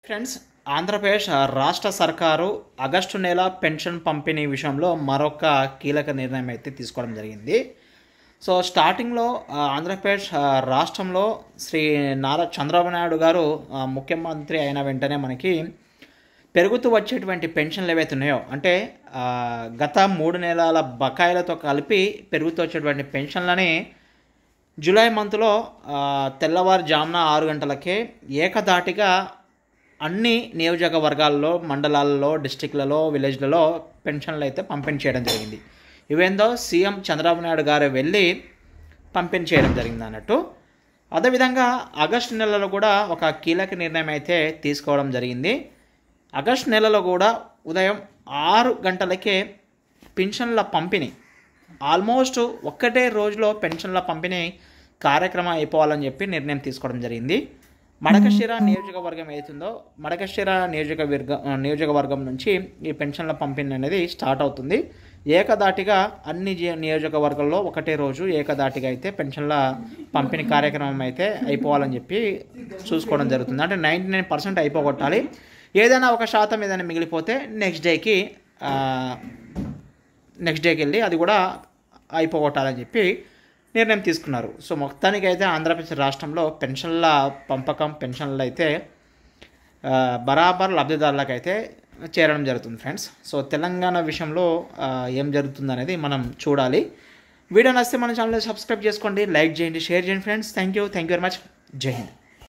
Friends, Andhra Pradesh రాష్ట్ర సర్కారు August నెల పెన్షన్ పంపిణీ విషయంలో మరొక కీలక నిర్ణయం అయితే తీసుకోవడం జరిగింది. సో స్టార్టింగ్లో ఆంధ్రప్రదేశ్ రాష్ట్రంలో శ్రీ నారా చంద్రబాబు నాయుడు గారు ముఖ్యమంత్రి అయిన వెంటనే మనకి పెరుగుతూ వచ్చేటువంటి పెన్షన్లు ఏవైతే ఉన్నాయో, అంటే గత 3 నెలల బకాయిలతో కలిపి పెరుగుతూ వచ్చేటువంటి పెన్షన్లని జూలై మంత్లో తెల్లవారుజామున 6 గంటలకే ఏకధాటిగా అన్ని నియోజకవర్గాల్లో, మండలాల్లో, డిస్టిక్లలో, విలేజ్లలో పెన్షన్లు అయితే పంపిణీ చేయడం జరిగింది. ఇవేందో సీఎం చంద్రబాబు నాయుడు గారు వెళ్ళి పంపిణీ చేయడం జరిగింది అన్నట్టు. అదేవిధంగా ఆగస్టు నెలలో కూడా ఒక కీలక నిర్ణయం అయితే తీసుకోవడం జరిగింది. ఆగస్టు నెలలో కూడా ఉదయం 6 గంటలకే పెన్షన్ల పంపిణీ, ఆల్మోస్ట్ ఒక్కటే రోజులో పెన్షన్ల పంపిణీ కార్యక్రమం అయిపోవాలని చెప్పి నిర్ణయం తీసుకోవడం జరిగింది. మడకశిర నియోజకవర్గం ఏతుందో మడకశిర నియోజకవర్గం నుంచి ఈ పెన్షన్ల పంపిణీ అనేది స్టార్ట్ అవుతుంది. ఏకధాటిగా అన్ని నియోజకవర్గాల్లో ఒకటే రోజు ఏకధాటిగా అయితే పెన్షన్ల పంపిణీ కార్యక్రమం అయితే అయిపోవాలని చెప్పి చూసుకోవడం జరుగుతుంది. అంటే 99% అయిపోగొట్టాలి. ఏదైనా 1% ఏదైనా మిగిలిపోతే నెక్స్ట్ డేకి వెళ్ళి అది కూడా అయిపోగొట్టాలని చెప్పి నిర్ణయం తీసుకున్నారు. సో మొత్తానికి అయితే ఆంధ్రప్రదేశ్ రాష్ట్రంలో పెన్షన్ల పంపకం, పెన్షన్లు అయితే బరాబర్ లబ్ధిదారులకు అయితే చేరడం జరుగుతుంది ఫ్రెండ్స్. సో తెలంగాణ విషయంలో ఏం జరుగుతుంది అనేది మనం చూడాలి. వీడియో నచ్చితే మన ఛానల్ని సబ్స్క్రైబ్ చేసుకోండి, లైక్ చేయండి, షేర్ చేయండి friends. Thank you very much. జై హింద్.